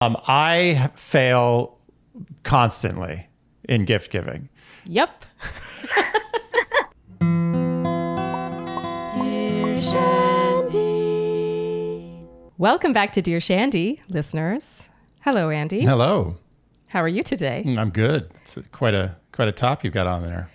I fail constantly in gift giving. Yep. Dear Shandy. Welcome back to Dear Shandy, listeners. Hello, Andy. Hello. How are you today? I'm good. It's quite a top you've got on there.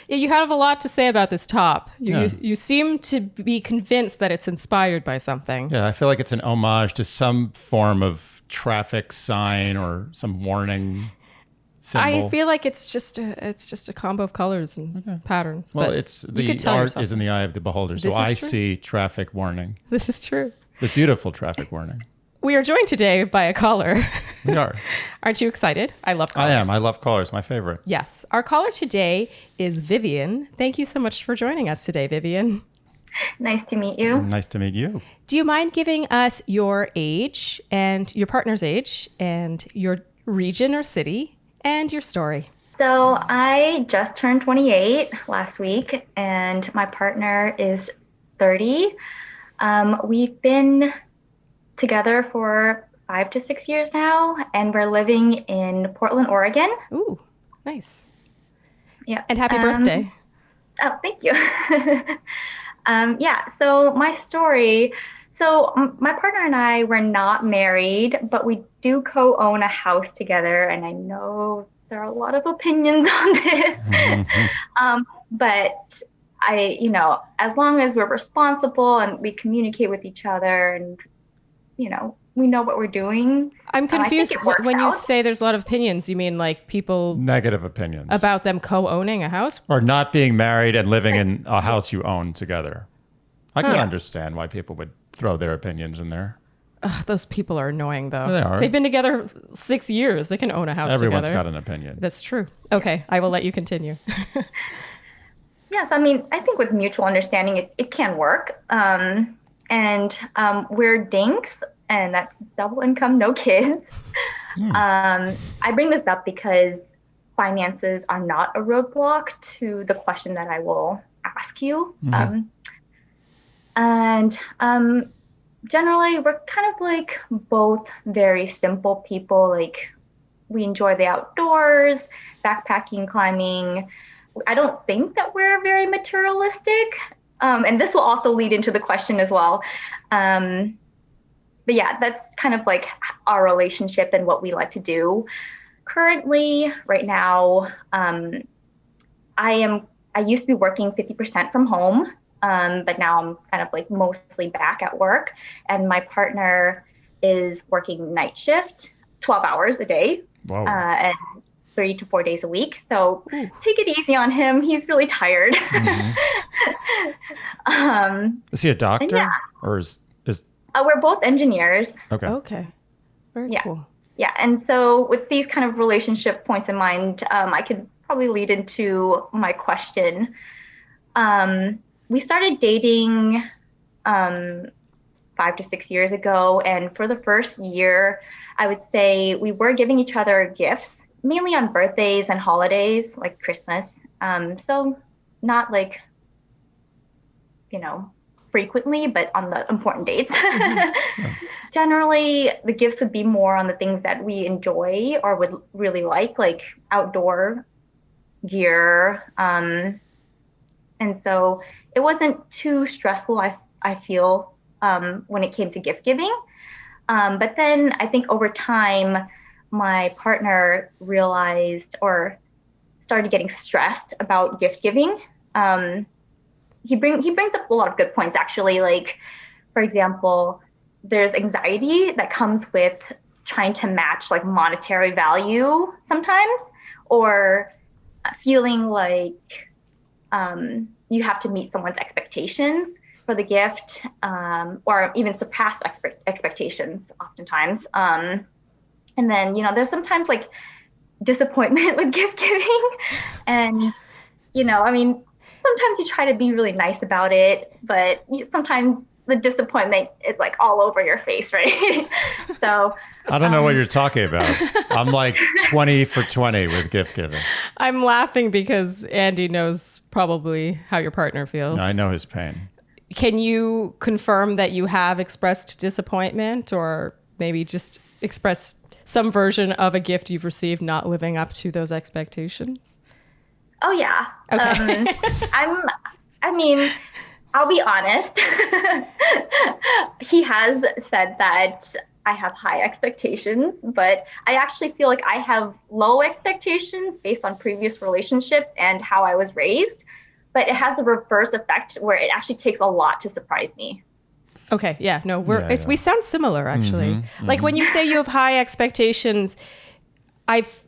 Yeah, you have a lot to say about this top. Yeah. You seem to be convinced that it's inspired by something. Yeah, I feel like it's an homage to some form of traffic sign or some warning symbol. I feel like it's just a combo of colors and patterns. Well, but it's you could the tell art yourself. is in the eye of the beholder. So This is I true. see traffic warning, This is true. the beautiful traffic warning. We are joined today by a caller. We are. Aren't you excited? I love callers. I am. I love callers. My favorite. Yes. Our caller today is Vivian. Thank you so much for joining us today, Vivian. Nice to meet you. Nice to meet you. Do you mind giving us your age and your partner's age and your region or city and your story? So I just turned 28 last week, and my partner is 30. We've been together for 5 to 6 years now, and we're living in Portland, Oregon. Ooh, nice. Yeah. And happy birthday. Oh, thank you. So my story. So my partner and I were not married, but we do co-own a house together, and I know there are a lot of opinions on this. But as long as we're responsible and we communicate with each other and, we know what we're doing. I'm confused. I think it works When you out. say there's a lot of opinions, you mean like people Negative opinions. about them co-owning a house? Or not being married and living in a house you own together. I can understand why people would throw their opinions in there. Ugh, those people are annoying, though. They are. They've been together 6 years. They can own a house Everyone's together. got an opinion. That's true. Okay, I will let you continue. Yes, I mean, I think with mutual understanding, it can work. We're dinks, and that's double income, no kids. I bring this up because finances are not a roadblock to the question that I will ask you. Generally, we're kind of like both very simple people. Like, we enjoy the outdoors, backpacking, climbing. I don't think that we're very materialistic. And this will also lead into the question as well. But yeah, that's kind of like our relationship and what we like to do. Currently, right now, I used to be working 50% from home, but now I'm kind of like mostly back at work. And my partner is working night shift, 12 hours a day. Whoa. And 3 to 4 days a week. So take it easy on him. He's really tired. Is he a doctor? yeah. Or is We're both engineers. okay. Okay. Very cool. Yeah. And so with these kind of relationship points in mind, I could probably lead into my question. We started dating 5 to 6 years ago. And for the first year, I would say we were giving each other gifts, mainly on birthdays and holidays like Christmas. So not like, frequently, but on the important dates. Generally, the gifts would be more on the things that we enjoy or would really like outdoor gear. And so it wasn't too stressful, I feel, when it came to gift giving. But then I think over time, my partner realized or started getting stressed about gift giving. He brings up a lot of good points, actually. Like, for example, there's anxiety that comes with trying to match like monetary value sometimes, or feeling like you have to meet someone's expectations for the gift, or even surpass expectations oftentimes. And then, there's sometimes like disappointment with gift giving. And, sometimes you try to be really nice about it, but sometimes the disappointment is like all over your face, right? So I don't know what you're talking about. I'm like 20 for 20 with gift giving. I'm laughing because Andy knows probably how your partner feels. I know his pain. Can you confirm that you have expressed disappointment, or maybe just express some version of a gift you've received not living up to those expectations? Oh yeah. Okay. I mean, I'll be honest. He has said that I have high expectations, but I actually feel like I have low expectations based on previous relationships and how I was raised. But it has a reverse effect where it actually takes a lot to surprise me. Okay. Yeah. No, Yeah. we sound similar actually. Like when you say you have high expectations,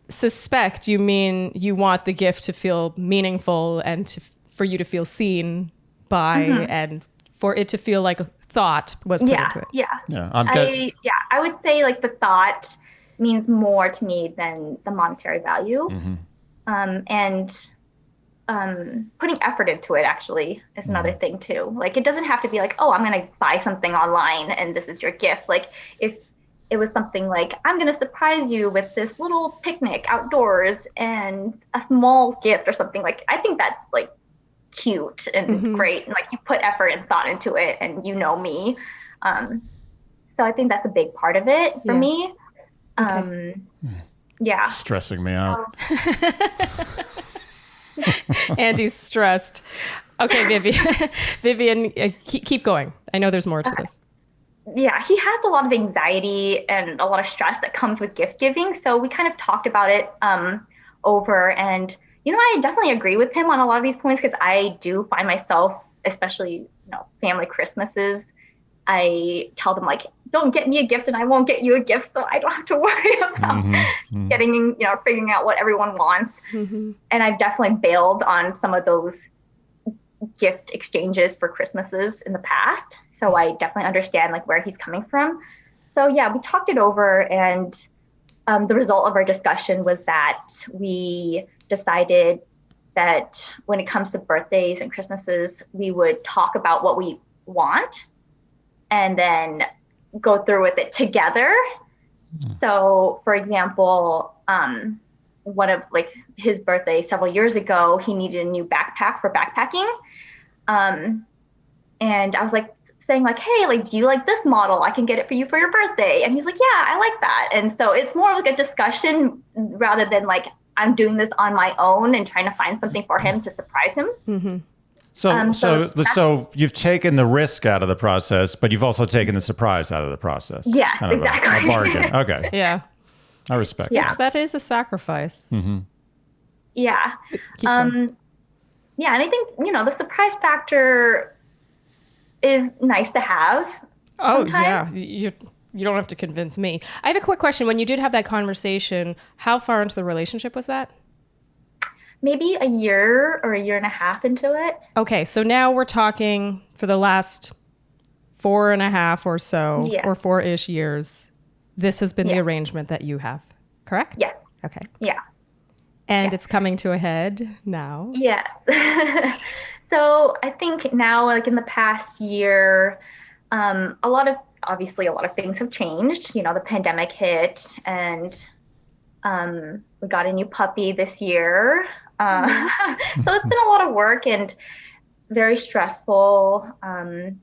suspect you mean you want the gift to feel meaningful and for you to feel seen by and for it to feel like a thought was put into it. Yeah. Yeah. I would say like the thought means more to me than the monetary value. And putting effort into it actually is another thing too. Like it doesn't have to be like, oh, I'm gonna buy something online and this is your gift. Like if it was something like, I'm gonna surprise you with this little picnic outdoors and a small gift or something, like I think that's like cute and great. And like you put effort and thought into it and you know me. So I think that's a big part of it for me. Yeah. Stressing me out. Andy's stressed. Okay, Vivian, keep going. I know there's more to this. Yeah, he has a lot of anxiety and a lot of stress that comes with gift giving. So we kind of talked about it over. And, I definitely agree with him on a lot of these points because I do find myself, especially, family Christmases, I tell them like, don't get me a gift and I won't get you a gift. So I don't have to worry about getting, figuring out what everyone wants. And I've definitely bailed on some of those gift exchanges for Christmases in the past. So I definitely understand like where he's coming from. So yeah, we talked it over and the result of our discussion was that we decided that when it comes to birthdays and Christmases, we would talk about what we want and then go through with it together. So for example, one of like his birthday several years ago, he needed a new backpack for backpacking. And I was like saying like, hey, like, do you like this model? I can get it for you for your birthday. And he's like, yeah, I like that. And so it's more like a discussion rather than like, I'm doing this on my own and trying to find something for him to surprise him. So you've taken the risk out of the process, but you've also taken the surprise out of the process. Yeah, kind of exactly. A bargain. Okay. Yeah. I respect Yeah. That is a sacrifice. Yeah. Keep going. Yeah. And I think, the surprise factor is nice to have. Oh, sometimes. yeah. You don't have to convince me. I have a quick question. When you did have that conversation, how far into the relationship was that? Maybe a year or a year and a half into it. Okay, so now we're talking for the last 4.5 or so, or 4-ish years. This has been the arrangement that you have, correct? Yes. Okay. Yeah. And it's coming to a head now? Yes. So I think now, like in the past year, a lot of things have changed. The pandemic hit and we got a new puppy this year. So it's been a lot of work and very stressful. And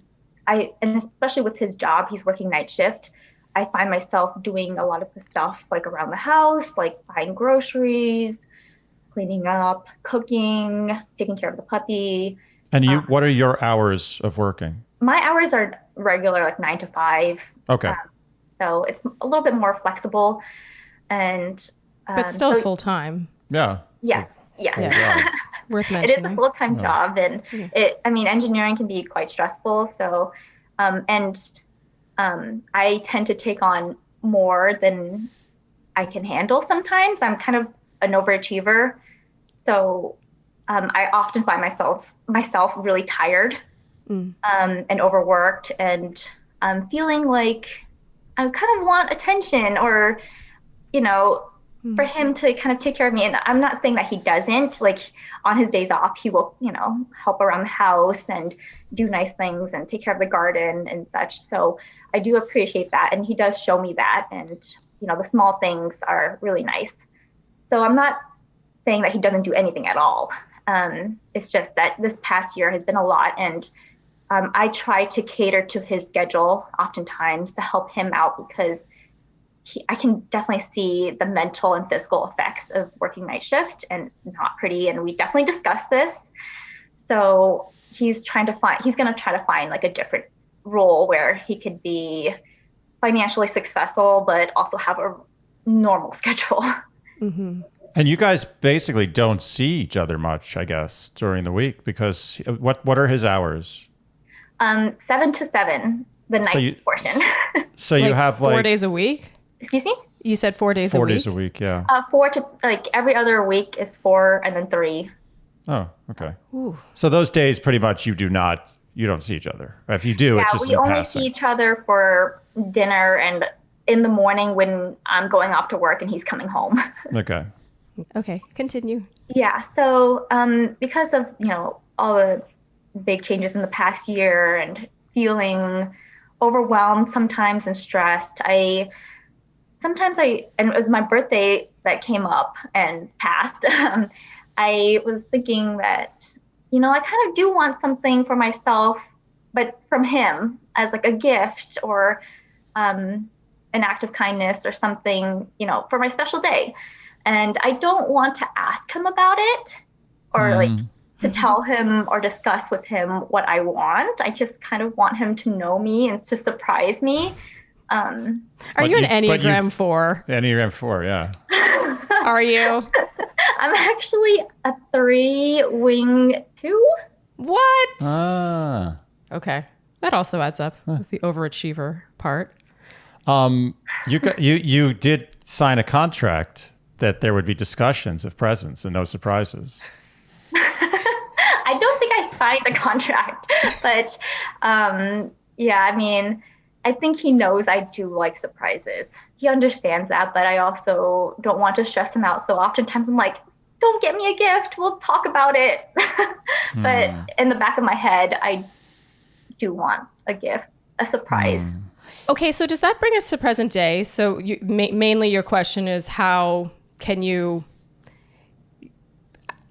especially with his job, he's working night shift. I find myself doing a lot of the stuff like around the house, like buying groceries, cleaning up, cooking, taking care of the puppy. And what are your hours of working? My hours are regular, like 9 to 5. Okay. So it's a little bit more flexible and but still full time. Yeah. Yes. Yeah. Worth It mentioning. is a full-time job and engineering can be quite stressful. So, I tend to take on more than I can handle sometimes. I'm kind of an overachiever. So, I often find myself really tired, and overworked and feeling like I kind of want attention or, for him to kind of take care of me. And I'm not saying that he doesn't. Like on his days off, he will, help around the house and do nice things and take care of the garden and such. So I do appreciate that. And he does show me that. And, the small things are really nice. So I'm not saying that he doesn't do anything at all. It's just that this past year has been a lot. And I try to cater to his schedule oftentimes to help him out because I can definitely see the mental and physical effects of working night shift, and it's not pretty. And we definitely discussed this. So he's going to try to find like a different role where he could be financially successful, but also have a normal schedule. Mm-hmm. And you guys basically don't see each other much, I guess, during the week, because what are his hours? 7 to 7, the night portion. So you have 4 days a week? Excuse me? You said 4 days a week? 4 days a week, yeah. 4 to, like, every other week is 4 and then 3. Oh, okay. Ooh. So those days pretty much you don't see each other. Or if you do, it's just we in only passing. see each other for dinner and in the morning when I'm going off to work and he's coming home. Okay. Okay, continue. Yeah, so because of, all the big changes in the past year and feeling overwhelmed sometimes and stressed, and with my birthday that came up and passed, I was thinking that, I kind of do want something for myself, but from him as like a gift or an act of kindness or something, for my special day. And I don't want to ask him about it or like to tell him or discuss with him what I want. I just kind of want him to know me and to surprise me. Are you an Enneagram 4? Enneagram 4, yeah. Are you? I'm actually a 3 wing 2. What? Ah. Okay. That also adds up with the overachiever part. You did sign a contract that there would be discussions of presents and no surprises. I don't think I signed the contract, but I think he knows I do like surprises. He understands that, but I also don't want to stress him out. So oftentimes I'm like, don't get me a gift. We'll talk about it. But in the back of my head, I do want a gift, a surprise. Okay, so does that bring us to present day? So mainly your question is how can you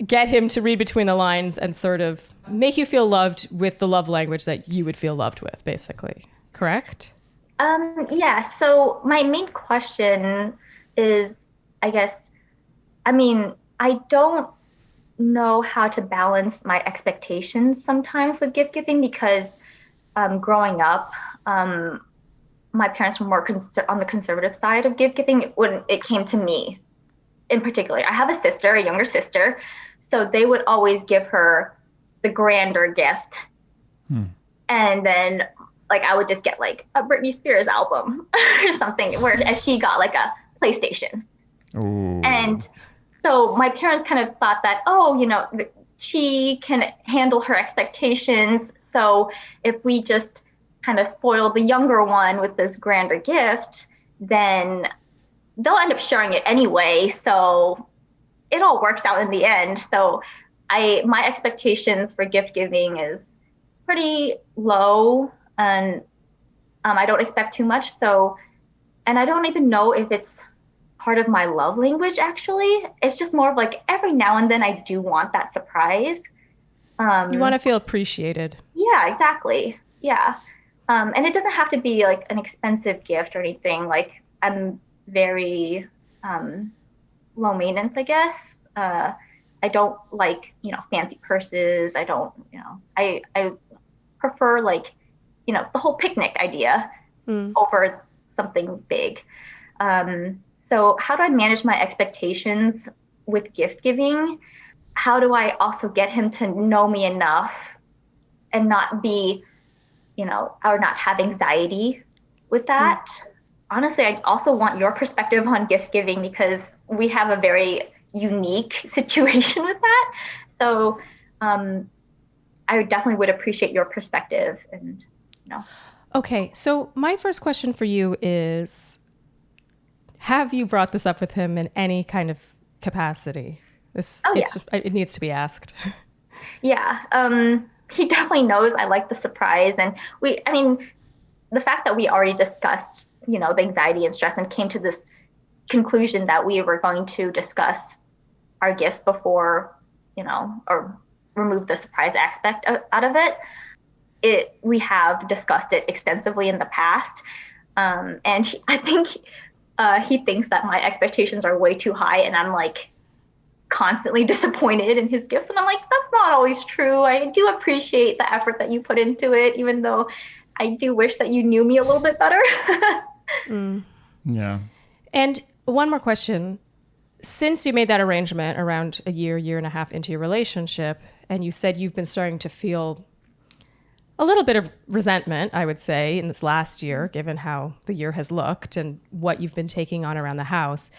get him to read between the lines and sort of make you feel loved with the love language that you would feel loved with, basically, correct? Yeah, so my main question is, I don't know how to balance my expectations sometimes with gift giving because growing up, my parents were more on the conservative side of gift giving when it came to me in particular. I have a younger sister, so they would always give her the grander gift. And then like I would just get like a Britney Spears album or something, whereas she got like a PlayStation. Ooh. And so my parents kind of thought that, she can handle her expectations. So if we just kind of spoil the younger one with this grander gift, then they'll end up sharing it anyway. So it all works out in the end. So my expectations for gift giving is pretty low, and I don't expect too much. So, and I don't even know if it's part of my love language, actually. It's just more of like every now and then I do want that surprise. You want to feel appreciated. Yeah, exactly. Yeah. And it doesn't have to be like an expensive gift or anything. Like I'm very low maintenance, I guess. I don't like, fancy purses. I don't, I prefer like, the whole picnic idea over something big. So how do I manage my expectations with gift giving? How do I also get him to know me enough and not be, or not have anxiety with that? Honestly, I also want your perspective on gift giving because we have a very unique situation with that. So I definitely would appreciate your perspective and, Okay, so my first question for you is, have you brought this up with him in any kind of capacity? It needs to be asked. Yeah. He definitely knows I like the surprise. And the fact that we already discussed, the anxiety and stress and came to this conclusion that we were going to discuss our gifts before, or remove the surprise aspect out of it. We have discussed it extensively in the past. And I think he thinks that my expectations are way too high and I'm like constantly disappointed in his gifts. And I'm like, that's not always true. I do appreciate the effort that you put into it, even though I do wish that you knew me a little bit better. Yeah. And one more question. Since you made that arrangement around a year and a half into your relationship, and you said you've been starting to feel a little bit of resentment, I would say, in this last year, given how the year has looked and what you've been taking on around the house,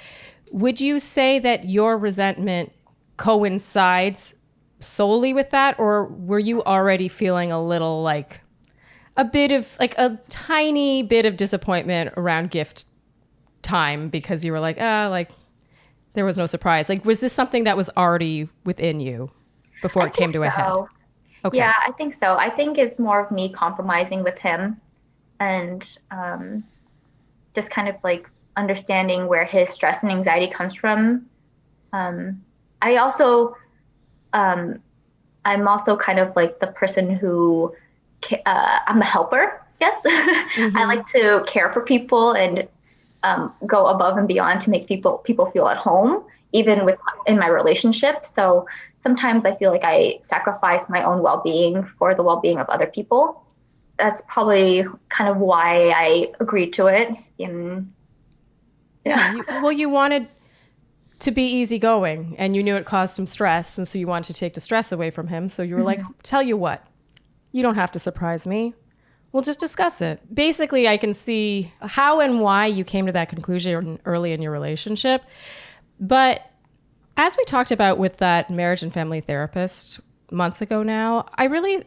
would you say that your resentment coincides solely with that? Or were you already feeling a little like a bit of like a tiny bit of disappointment around gift time because you were like, like there was no surprise? Like, was this something that was already within you before it came to a head? Okay. Yeah, I think so. I think it's more of me compromising with him and just kind of like understanding where his stress and anxiety comes from. I also, I'm also kind of like the person who, I'm a helper, yes. Mm-hmm. I like to care for people and go above and beyond to make people feel at home, even in my relationship. So sometimes I feel like I sacrifice my own well-being for the well-being of other people. That's probably kind of why I agreed to it. You wanted to be easygoing and you knew it caused some stress. And so you wanted to take the stress away from him. So you were like, tell you what, you don't have to surprise me. We'll just discuss it. Basically, I can see how and why you came to that conclusion early in your relationship. But as we talked about with that marriage and family therapist months ago now, I really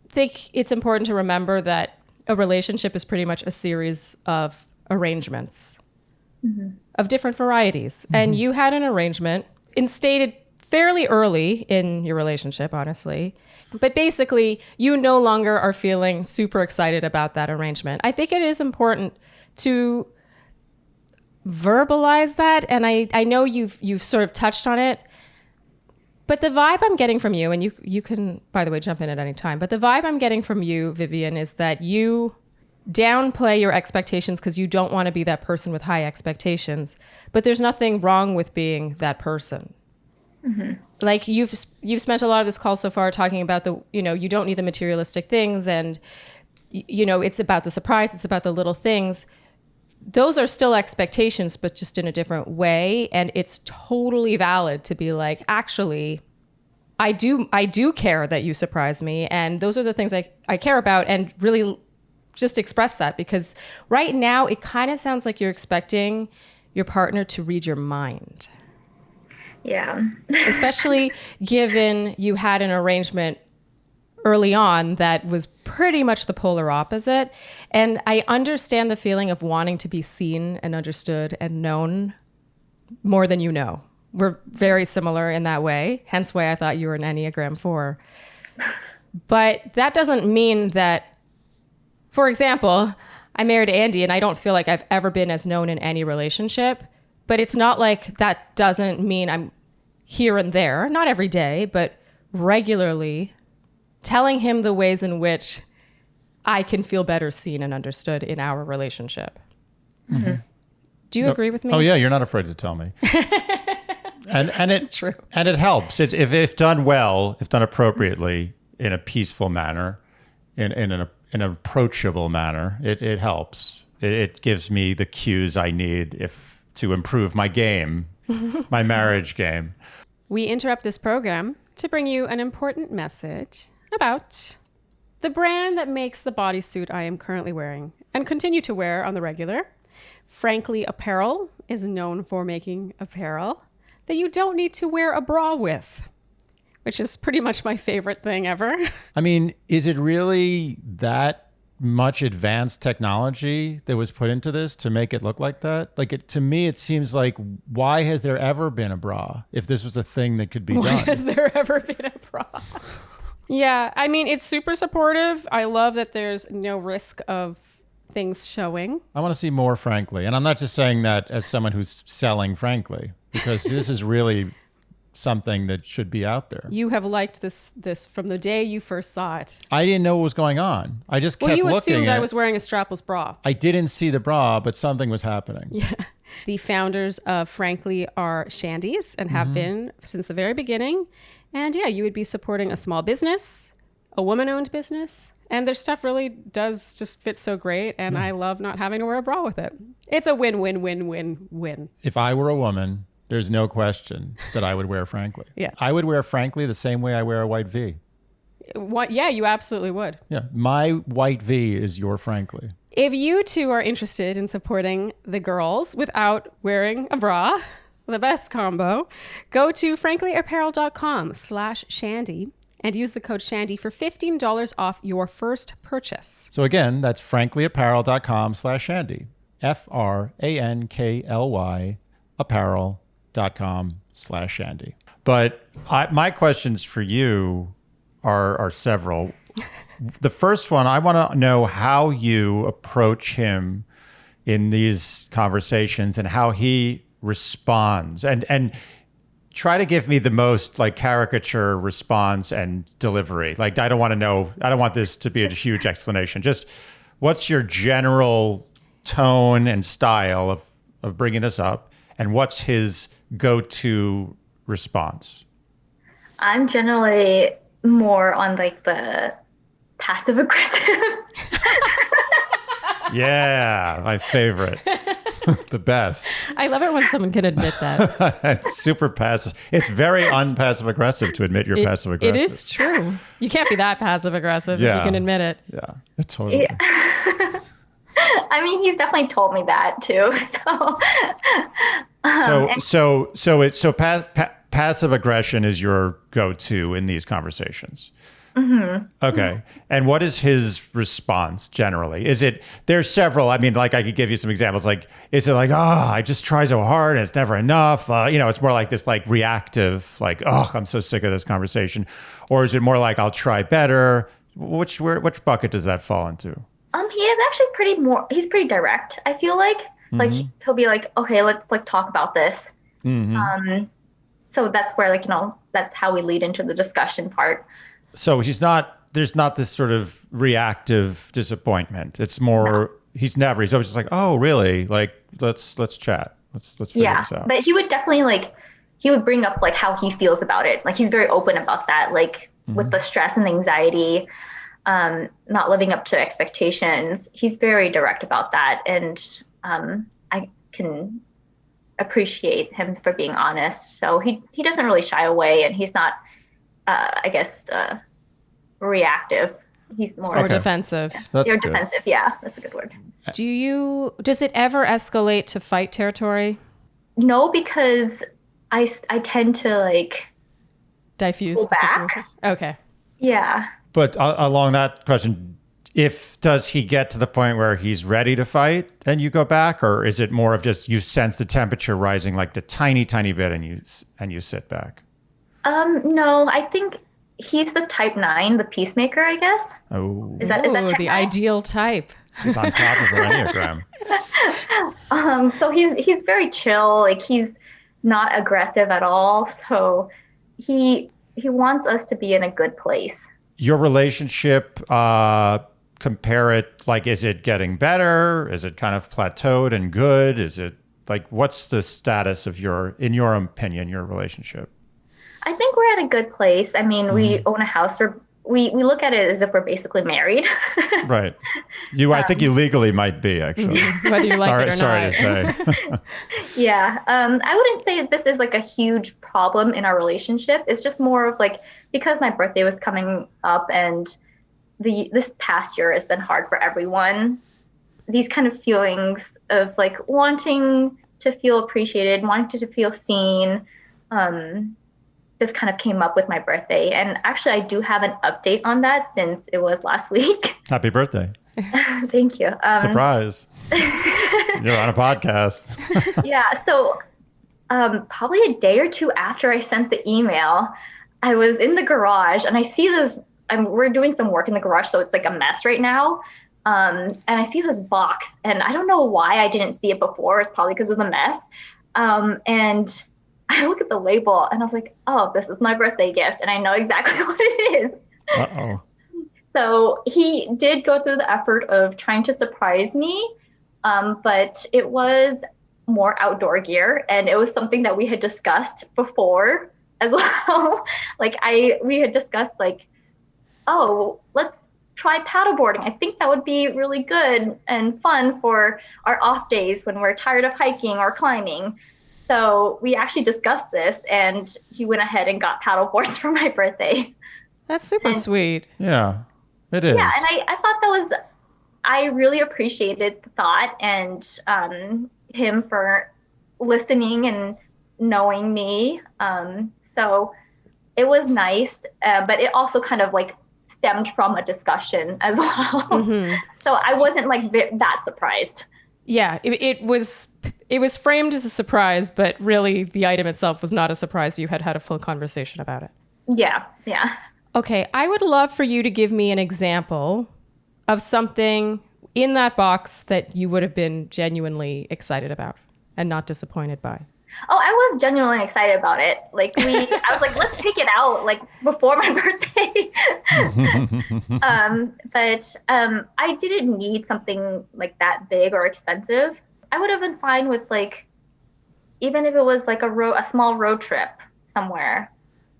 think it's important to remember that a relationship is pretty much a series of arrangements of different varieties. And you had an arrangement instated fairly early in your relationship, honestly. But basically, you no longer are feeling super excited about that arrangement. I think it is important to verbalize that, and I know you've sort of touched on it, but the vibe I'm getting from you, and you can, by the way, jump in at any time, but the vibe I'm getting from you, Vivian, is that you downplay your expectations because you don't want to be that person with high expectations, but there's nothing wrong with being that person. Like you've spent a lot of this call so far talking about you don't need the materialistic things, and it's about the surprise, it's about the little things. Those are still expectations, but just in a different way. And it's totally valid to be like, actually, I do care that you surprise me. And those are the things I care about, and really just express that, because right now it kind of sounds like you're expecting your partner to read your mind. Yeah. Especially given you had an arrangement early on that was pretty much the polar opposite. And I understand the feeling of wanting to be seen and understood and known more than you know. We're very similar in that way, hence why I thought you were an Enneagram 4. But that doesn't mean that, for example, I married Andy and I don't feel like I've ever been as known in any relationship, but it's not like that doesn't mean I'm here and there, not every day, but regularly telling him the ways in which I can feel better seen and understood in our relationship. Do you agree with me? Oh yeah, you're not afraid to tell me. and it's true. And it helps. If done well, if done appropriately, in a peaceful manner, in an approachable manner, it helps. It gives me the cues I need to improve my game, my marriage game. We interrupt this program to bring you an important message about the brand that makes the bodysuit I am currently wearing and continue to wear on the regular. Frankly Apparel is known for making apparel that you don't need to wear a bra with, which is pretty much my favorite thing ever. I mean, is it really that much advanced technology that was put into this to make it look like that? Like, to me, it seems like, why has there ever been a bra if this was a thing that could be done? Why has there ever been a bra? Yeah, I mean, it's super supportive. I love that there's no risk of things showing. I want to see more Frankly. And I'm not just saying that as someone who's selling Frankly, because this is really something that should be out there. You have liked this from the day you first saw it. I didn't know what was going on. I just kept looking. Well, you assumed I was wearing a strapless bra. I didn't see the bra, but something was happening. Yeah. The founders of Frankly are Shandies and have been since the very beginning. And yeah, you would be supporting a small business, a woman-owned business, and their stuff really does just fit so great. And I love not having to wear a bra with it. It's a win-win-win-win-win. If I were a woman, there's no question that I would wear Frankly. Yeah. I would wear Frankly the same way I wear a white V. What? Yeah, you absolutely would. Yeah. My white V is your Frankly. If you two are interested in supporting the girls without wearing a bra, the best combo, go to franklyapparel.com/Shandy and use the code Shandy for $15 off your first purchase. So again, that's franklyapparel.com/Shandy. FRANKLY apparel.com/Shandy. But my questions for you are several. The first one, I want to know how you approach him in these conversations and how he responds, and try to give me the most like caricature response and delivery. Like, I don't want this to be a huge explanation. Just what's your general tone and style of bringing this up, and what's his go-to response? I'm generally more on like the passive aggressive. Yeah, my favorite. The best. I love it when someone can admit that. It's super passive. It's very unpassive aggressive to admit you're passive aggressive. It is true. You can't be that passive aggressive if you can admit it. Yeah, totally. Yeah. I mean, he's definitely told me that too. So passive aggression is your go-to in these conversations. Okay. And what is his response generally? There's several, I mean, like I could give you some examples. Like, is it like, I just try so hard and it's never enough? It's more like this like reactive, like, I'm so sick of this conversation. Or is it more like, I'll try better? Which bucket does that fall into? He is actually he's pretty direct. I feel like, he'll be like, okay, let's like talk about this. So that's where that's how we lead into the discussion part. So there's not this sort of reactive disappointment. It's more, he's always just like, oh, really? Like, let's chat. Let's figure this out. But he would definitely he would bring up like how he feels about it. Like, he's very open about that, like with the stress and anxiety, not living up to expectations. He's very direct about that. And I can appreciate him for being honest. So he doesn't really shy away, and he's not, reactive. He's more defensive. That's good. Defensive. Yeah, that's a good word. Does it ever escalate to fight territory? No, because I tend to like diffuse go the back. situation. Okay. Yeah. But along that question, does he get to the point where he's ready to fight and you go back, or is it more of just you sense the temperature rising like the tiny bit and you sit back? No, I think he's the type 9, the peacemaker, I guess. Oh. Is that type the 9? ideal type? He's on top of her Enneagram. So he's very chill. Like, he's not aggressive at all. So he wants us to be in a good place. Your relationship, compare it, like, is it getting better? Is it kind of plateaued and good? Is it like, what's the status of in your opinion, your relationship? I think we're at a good place. I mean, we own a house. We look at it as if we're basically married. Right. I think you legally might be, actually. Whether you like it or sorry not. to say. Yeah. I wouldn't say this is like a huge problem in our relationship. It's just more of like, because my birthday was coming up and this past year has been hard for everyone. These kind of feelings of like wanting to feel appreciated, wanting to feel seen, this kind of came up with my birthday. And actually, I do have an update on that since it was last week. Happy birthday. Thank you. Surprise. You're on a podcast. Yeah. So probably a day or two after I sent the email, I was in the garage and I see this, we're doing some work in the garage, so it's like a mess right now. And I see this box, and I don't know why I didn't see it before. It's probably because of the mess. And I look at the label and I was like, oh, this is my birthday gift. And I know exactly what it is. Uh-oh. So he did go through the effort of trying to surprise me. But it was more outdoor gear, and it was something that we had discussed before as well. We had discussed like, oh, let's try paddleboarding. I think that would be really good and fun for our off days when we're tired of hiking or climbing. So we actually discussed this, and he went ahead and got paddleboards for my birthday. That's super sweet. Yeah, it is. Yeah, and I thought that was, I really appreciated the thought and him for listening and knowing me. So it was nice, but it also kind of like stemmed from a discussion as well. Mm-hmm. So I wasn't like that surprised. Yeah, it was framed as a surprise, but really the item itself was not a surprise. You had had a full conversation about it. Yeah. Okay, I would love for you to give me an example of something in that box that you would have been genuinely excited about and not disappointed by. Oh, I was genuinely excited about it. I was like, let's take it out like before my birthday. But I didn't need something like that big or expensive. I would have been fine with like, even if it was like a small road trip somewhere.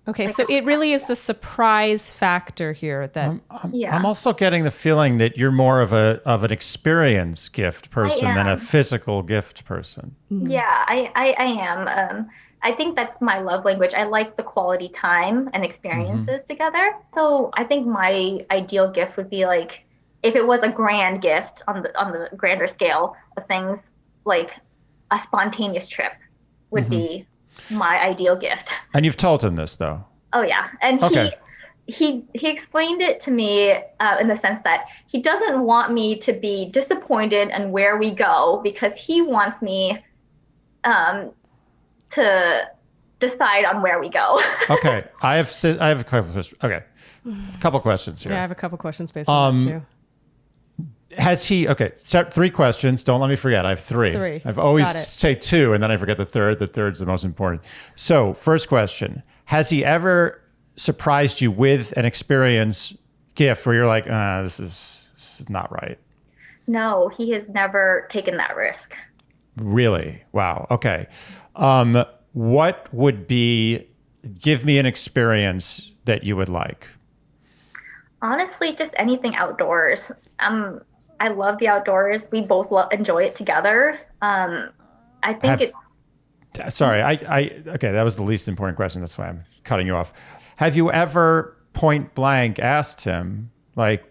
Okay, so it really is the surprise factor here that I'm also getting the feeling that you're more of an experience gift person than a physical gift person. Yeah, I am. I think that's my love language. I like the quality time and experiences together. So I think my ideal gift would be like, if it was a grand gift on the grander scale of things, like a spontaneous trip would be my ideal gift. And you've told him this though. Oh yeah. And he explained it to me in the sense that he doesn't want me to be disappointed in where we go, because he wants me to decide on where we go. Okay. I have a couple questions. Okay. A couple questions here. Yeah, I have a couple questions based on that too. Has he, okay, start 3 questions. Don't let me forget. I have 3. I've always say 2 and then I forget the third. The third's the most important. So first question, has he ever surprised you with an experience gift where you're like, this is not right? No, he has never taken that risk. Really? Wow. Okay. What would give me an experience that you would like? Honestly, just anything outdoors. I love the outdoors. We both enjoy it together. I think Sorry, okay, that was the least important question. That's why I'm cutting you off. Have you ever point blank asked him, like,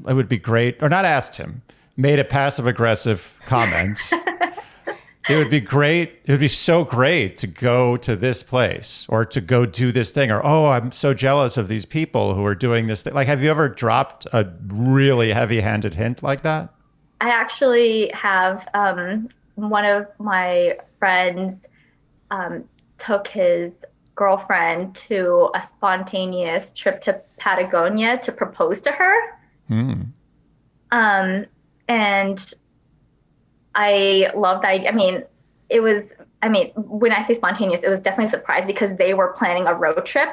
it would be great, or not asked him, made a passive aggressive comment? It would be great. It would be so great to go to this place or to go do this thing, or, oh, I'm so jealous of these people who are doing this thing. Like, have you ever dropped a really heavy-handed hint like that? I actually have. One of my friends took his girlfriend to a spontaneous trip to Patagonia to propose to her. And I love the idea. When I say spontaneous, it was definitely a surprise because they were planning a road trip.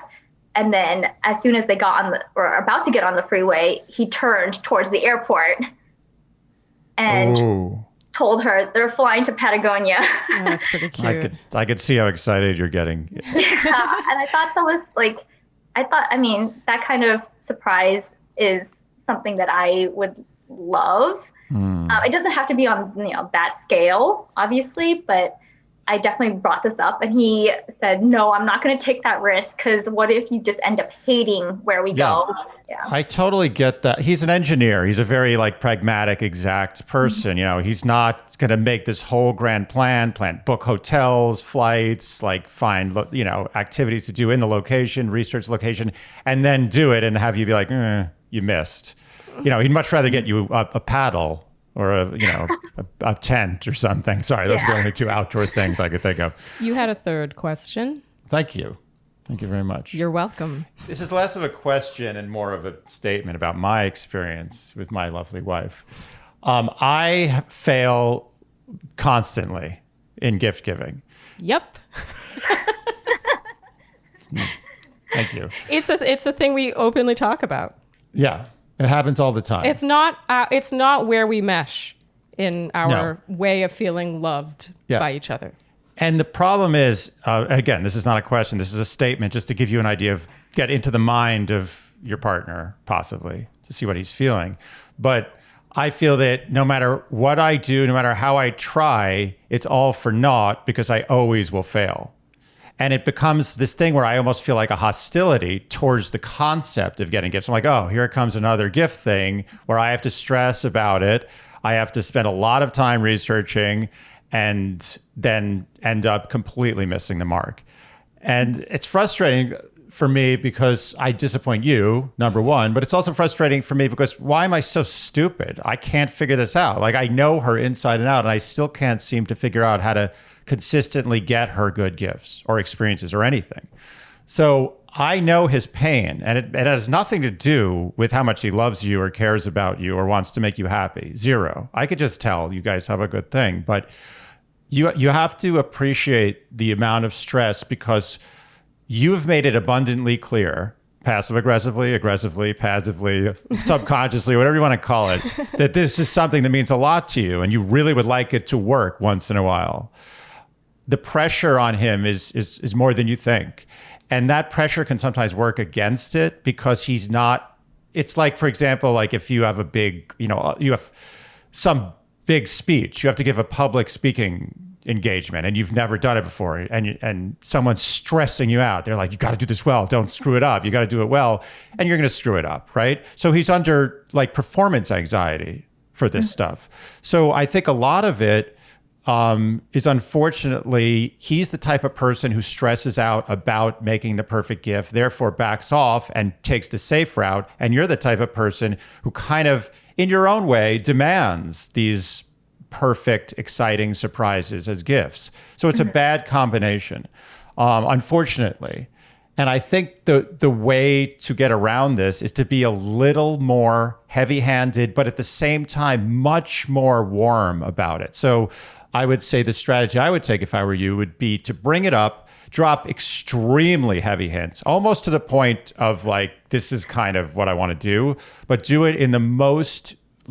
And then as soon as they got or about to get on the freeway, he turned towards the airport and told her they're flying to Patagonia. Oh, that's pretty cute. I could see how excited you're getting. Yeah, and I thought that was like, that kind of surprise is something that I would love. It doesn't have to be on that scale, obviously, but I definitely brought this up, and he said, "No, I'm not going to take that risk because what if you just end up hating where we go?" Yeah, I totally get that. He's an engineer. He's a very pragmatic, exact person. He's not going to make this whole grand plan, book hotels, flights, find activities to do in the location, research location, and then do it and have you be like, you missed. He'd much rather get you a paddle or a tent or something. Sorry, those are the only 2 outdoor things I could think of. You had a third question. Thank you. Thank you very much. You're welcome. This is less of a question and more of a statement about my experience with my lovely wife. I fail constantly in gift giving. Yep. Thank you. It's a thing we openly talk about. Yeah. It happens all the time. It's not where we mesh. in our way of feeling loved by each other. And the problem is, again, this is not a question. This is a statement just to give you an idea of get into the mind of your partner, possibly, to see what he's feeling. But I feel that no matter what I do, no matter how I try, it's all for naught because I always will fail. And it becomes this thing where I almost feel like a hostility towards the concept of getting gifts. I'm like, oh, here comes another gift thing where I have to stress about it. I have to spend a lot of time researching and then end up completely missing the mark. And it's frustrating for me because I disappoint you, number one, but it's also frustrating for me because why am I so stupid? I can't figure this out. Like, I know her inside and out, and I still can't seem to figure out how to consistently get her good gifts or experiences or anything. So I know his pain, and it has nothing to do with how much he loves you or cares about you or wants to make you happy. Zero. I could just tell you guys have a good thing, but you have to appreciate the amount of stress because you have made it abundantly clear, passive aggressively, passively, subconsciously, whatever you want to call it, that this is something that means a lot to you and you really would like it to work once in a while. The pressure on him is more than you think. And that pressure can sometimes work against it because he's not, it's like, for example, like if you have a big, you have some big speech, you have to give a public speaking engagement and you've never done it before and someone's stressing you out. They're like, you got to do this well. Don't screw it up. You got to do it well. And you're going to screw it up, right? So he's under like performance anxiety for this stuff. So I think a lot of it is unfortunately, he's the type of person who stresses out about making the perfect gift, therefore backs off and takes the safe route. And you're the type of person who kind of, in your own way, demands these perfect, exciting surprises as gifts. So it's a bad combination, unfortunately. And I think the way to get around this is to be a little more heavy-handed, but at the same time, much more warm about it. So I would say the strategy I would take if I were you would be to bring it up, drop extremely heavy hints, almost to the point of like, this is kind of what I want to do, but do it in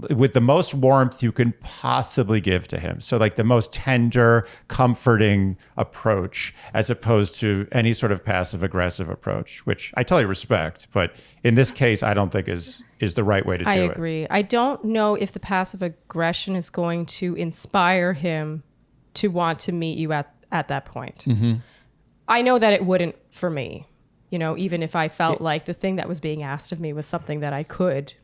with the most warmth you can possibly give to him. So like the most tender, comforting approach, as opposed to any sort of passive aggressive approach, which I totally respect, but in this case, I don't think is the right way to do it. I agree. I don't know if the passive aggression is going to inspire him to want to meet you at that point. Mm-hmm. I know that it wouldn't for me, even if I felt like the thing that was being asked of me was something that I could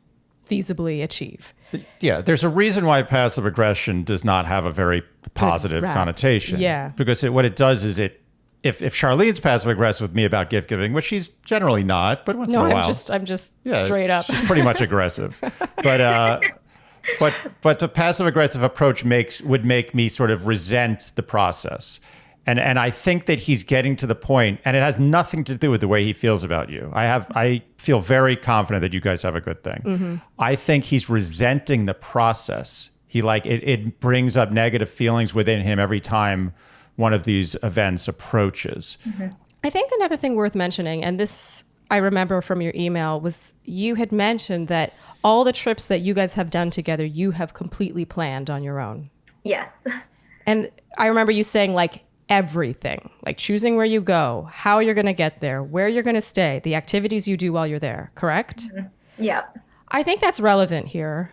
feasibly achieve. Yeah, there's a reason why passive aggression does not have a very positive connotation. Yeah. Because what it does is if Charlene's passive aggressive with me about gift giving, which she's generally not, but once in a while. I'm just straight up. She's pretty much aggressive. But the passive aggressive approach would make me sort of resent the process. And I think that he's getting to the point, and it has nothing to do with the way he feels about you. I feel very confident that you guys have a good thing. Mm-hmm. I think he's resenting the process. It brings up negative feelings within him every time one of these events approaches. Mm-hmm. I think another thing worth mentioning, and this I remember from your email, was you had mentioned that all the trips that you guys have done together, you have completely planned on your own. Yes. And I remember you saying like, everything, like choosing where you go, how you're going to get there, where you're going to stay, the activities you do while you're there, correct? Mm-hmm. Yeah. I think that's relevant here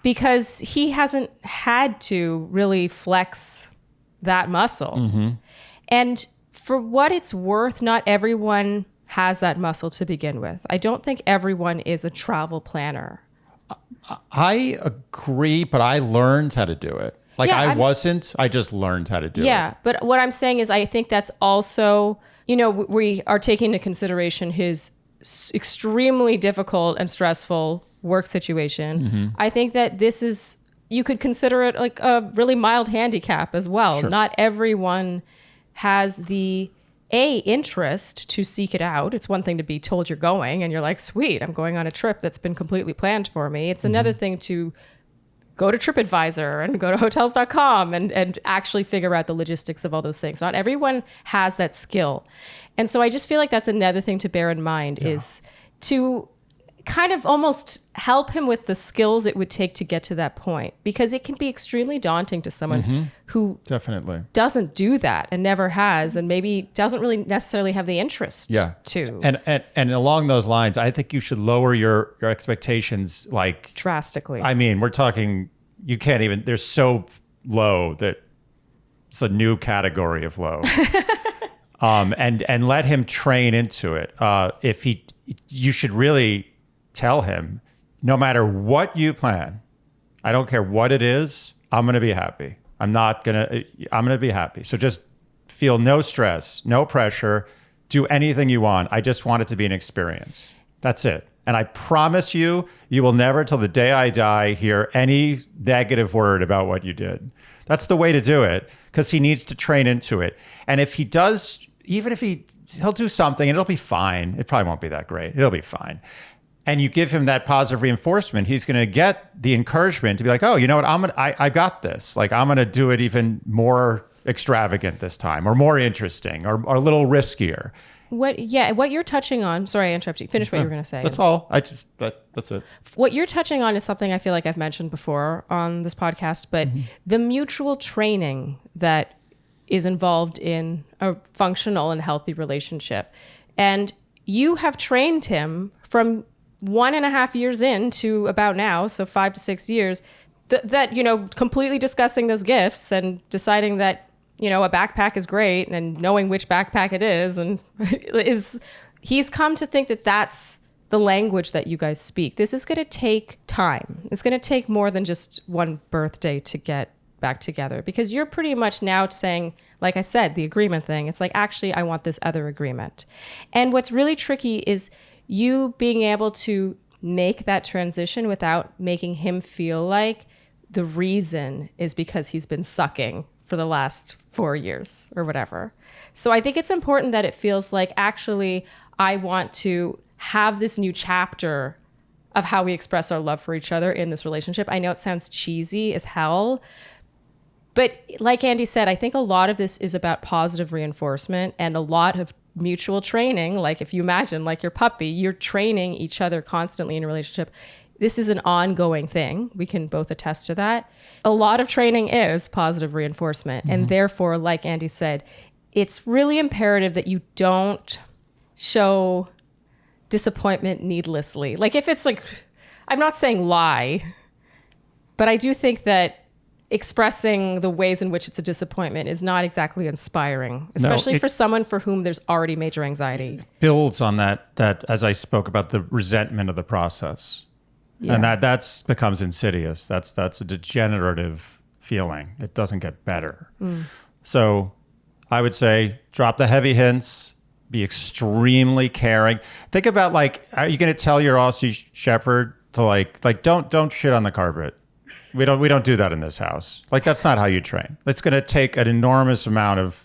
because he hasn't had to really flex that muscle. Mm-hmm. And for what it's worth, not everyone has that muscle to begin with. I don't think everyone is a travel planner. I agree, but I learned how to do it. I just learned how to do it. Yeah, but what I'm saying is I think that's also, we are taking into consideration his extremely difficult and stressful work situation. Mm-hmm. I think that you could consider it like a really mild handicap as well. Sure. Not everyone has the interest to seek it out. It's one thing to be told you're going and you're like, sweet, I'm going on a trip that's been completely planned for me. It's another thing to go to TripAdvisor and go to hotels.com and actually figure out the logistics of all those things. Not everyone has that skill. And so I just feel like that's another thing to bear in mind is to kind of almost help him with the skills it would take to get to that point, because it can be extremely daunting to someone who Definitely doesn't do that and never has, and maybe doesn't really necessarily have the interest to. And along those lines, I think you should lower your expectations like drastically. I mean, we're talking, you can't even, they're so low that it's a new category of low. And let him train into it. You should really tell him, no matter what you plan, I don't care what it is, I'm going to be happy. I'm going to be happy. So just feel no stress, no pressure, do anything you want. I just want it to be an experience. That's it. And I promise you, you will never till the day I die hear any negative word about what you did. That's the way to do it, because he needs to train into it. And if he does, even if he'll do something and it'll be fine. It probably won't be that great. It'll be fine. And you give him that positive reinforcement, he's going to get the encouragement to be like, oh, you know what? I got this. Like, I'm going to do it even more extravagant this time, or more interesting, or a little riskier. What you're touching on, sorry, I interrupted you. Finish what you were going to say. That's all. That's it. What you're touching on is something I feel like I've mentioned before on this podcast, but the mutual training that is involved in a functional and healthy relationship. And you have trained him from 1.5 years in to about now, so 5 to 6 years, that, completely discussing those gifts and deciding that, a backpack is great, and knowing which backpack it is, and he's come to think that that's the language that you guys speak. This is going to take time. It's going to take more than just one birthday to get back together, because you're pretty much now saying, like I said, the agreement thing. It's like, actually, I want this other agreement. And what's really tricky is you being able to make that transition without making him feel like the reason is because he's been sucking for the last 4 years or whatever. So I think it's important that it feels like, actually, I want to have this new chapter of how we express our love for each other in this relationship. I know it sounds cheesy as hell, but like Andy said, I think a lot of this is about positive reinforcement and a lot of mutual training. Like, if you imagine, like your puppy, you're training each other constantly in a relationship. This is an ongoing thing. We can both attest to that. A lot of training is positive reinforcement. And therefore, like Andy said, it's really imperative that you don't show disappointment needlessly. Like, if it's like, I'm not saying lie, but I do think that expressing the ways in which it's a disappointment is not exactly inspiring, especially for someone for whom there's already major anxiety. Builds on that, as I spoke about, the resentment of the process. Yeah. And that's becomes insidious. That's a degenerative feeling. It doesn't get better. So I would say drop the heavy hints, be extremely caring. Think about, like, are you going to tell your Aussie Shepherd to like don't shit on the carpet? We don't do that in this house. Like, that's not how you train. It's going to take an enormous amount of,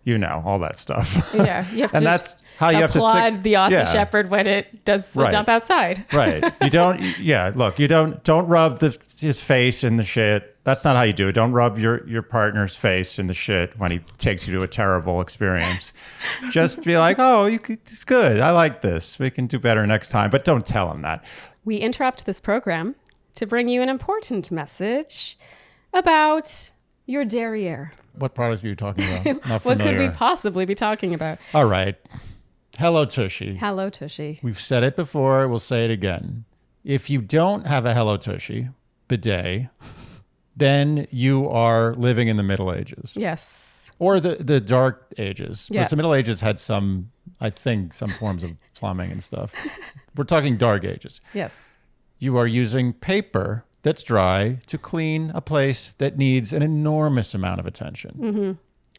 all that stuff. Yeah, you have and to that's how you have to applaud the Aussie Shepherd when it does the dump outside. Right. You don't. Yeah. Look, you don't rub his face in the shit. That's not how you do it. Don't rub your partner's face in the shit when he takes you to a terrible experience. Just be like, oh, it's good. I like this. We can do better next time. But don't tell him that. We interrupt this program to bring you an important message about your derriere. What products are you talking about? Not What could we possibly be talking about? All right. Hello, Tushy. Hello, Tushy. We've said it before. We'll say it again. If you don't have a Hello Tushy bidet, then you are living in the Middle Ages. Yes. Or the Dark Ages. Yeah. Because the Middle Ages had some forms of plumbing and stuff. We're talking Dark Ages. Yes. You are using paper that's dry to clean a place that needs an enormous amount of attention. Mm-hmm.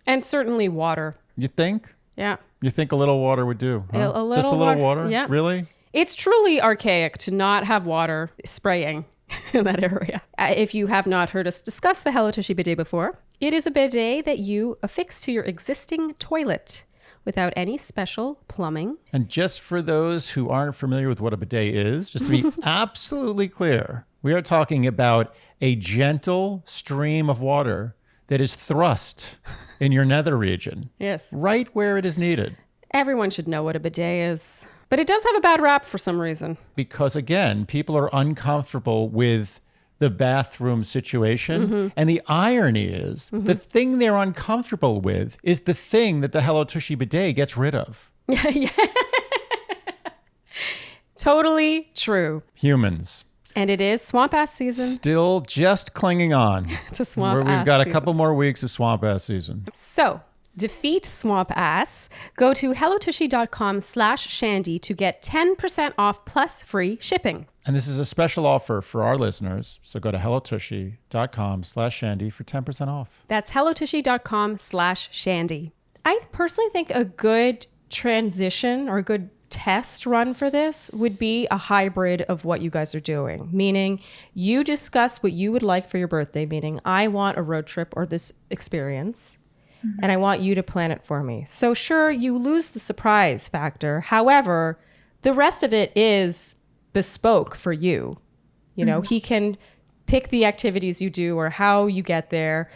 And certainly water. You think? Yeah. You think a little water would do? Huh? A little Just a little water? Yeah. Really? It's truly archaic to not have water spraying in that area. If you have not heard us discuss the Hello Tushy bidet before, it is a bidet that you affix to your existing toilet without any special plumbing. And just for those who aren't familiar with what a bidet is, just to be absolutely clear, we are talking about a gentle stream of water that is thrust in your nether region. Yes. Right where it is needed. Everyone should know what a bidet is. But it does have a bad rap for some reason. Because again, people are uncomfortable with the bathroom situation. And the irony is the thing they're uncomfortable with is the thing that the Hello Tushy bidet gets rid of. Yeah. Totally true. Humans. And it is swamp ass season. Still just clinging on to swamp ass We've got season. a couple more weeks of swamp ass season. So, defeat swamp ass. Go to hellotushy.com/Shandy to get 10% off plus free shipping. And this is a special offer for our listeners. So go to hellotushy.com/Shandy for 10% off. That's hellotushy.com/Shandy. I personally think a good transition or a good test run for this would be a hybrid of what you guys are doing, meaning you discuss what you would like for your birthday, meaning I want a road trip or this experience, and I want you to plan it for me. So sure, you lose the surprise factor. However, the rest of it is bespoke for you. You know, he can pick the activities you do or how you get there.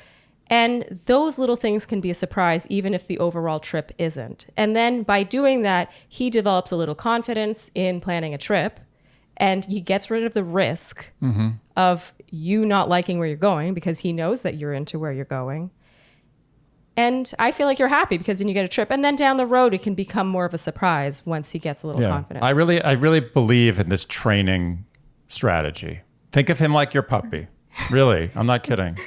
And those little things can be a surprise, even if the overall trip isn't. And then by doing that, he develops a little confidence in planning a trip, and he gets rid of the risk of you not liking where you're going because he knows that you're into where you're going. And I feel like you're happy because then you get a trip. And then down the road, it can become more of a surprise once he gets a little confidence. I really believe in this training strategy. Think of him like your puppy. Really, I'm not kidding.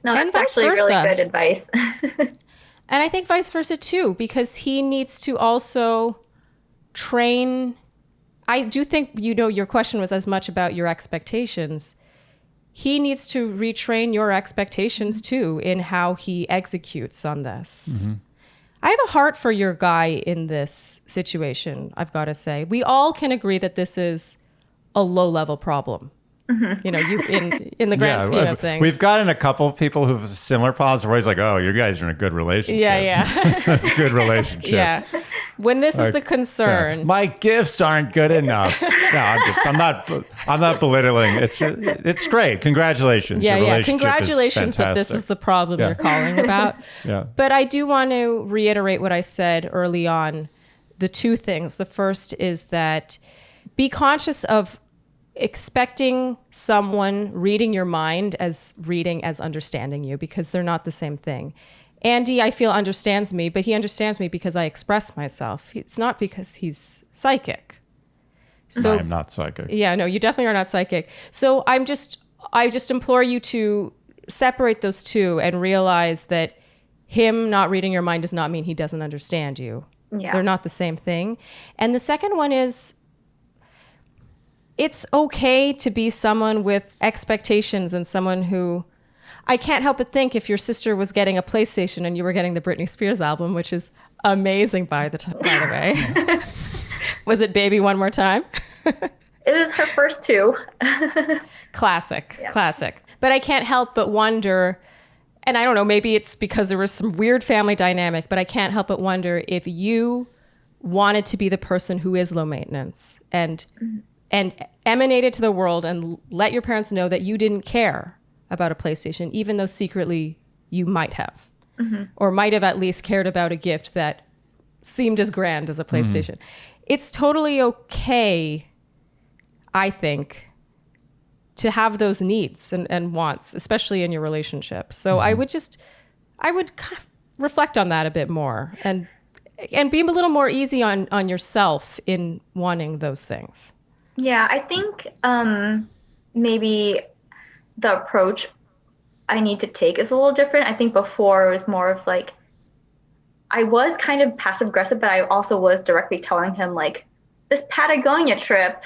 No, And that's vice actually really versa. good advice. And I think vice versa too, because he needs to also train. I do think, you know, your question was as much about your expectations. He needs to retrain your expectations too in how he executes on this. I have a heart for your guy in this situation, I've got to say. We all can agree that this is a low-level problem. You know, you in the grand scheme of things. We've gotten a couple of people who have similar problems. We're always like, oh, you guys are in a good relationship. Yeah. That's a good relationship. Yeah. When this is the concern. Yeah. My gifts aren't good enough. No, I'm not belittling. It's great. Congratulations. Your Yeah. relationship Congratulations is that this is the problem you're calling about. Yeah. But I do want to reiterate what I said early on. The two things. The first is that be conscious of expecting someone reading your mind as reading as understanding you, because they're not the same thing. Andy, I feel, understands me, but he understands me because I express myself. It's not because he's psychic. So I am not psychic. Yeah, no, you definitely are not psychic. So I just implore you to separate those two and realize that him not reading your mind does not mean he doesn't understand you. Yeah. They're not the same thing. And the second one is, it's okay to be someone with expectations and someone who, I can't help but think if your sister was getting a PlayStation and you were getting the Britney Spears album, which is amazing by the way. Was it Baby One More Time? It was her first two. Classic. But I can't help but wonder, and I don't know, maybe it's because there was some weird family dynamic, but I can't help but wonder if you wanted to be the person who is low maintenance and emanated to the world and let your parents know that you didn't care about a PlayStation, even though secretly you might have, or might have at least cared about a gift that seemed as grand as a PlayStation. It's totally okay, I think, to have those needs and wants, especially in your relationship. So I would kind of reflect on that a bit more and be a little more easy on yourself in wanting those things. Yeah, I think maybe the approach I need to take is a little different. I think before it was more of like, I was kind of passive aggressive, but I also was directly telling him like, this Patagonia trip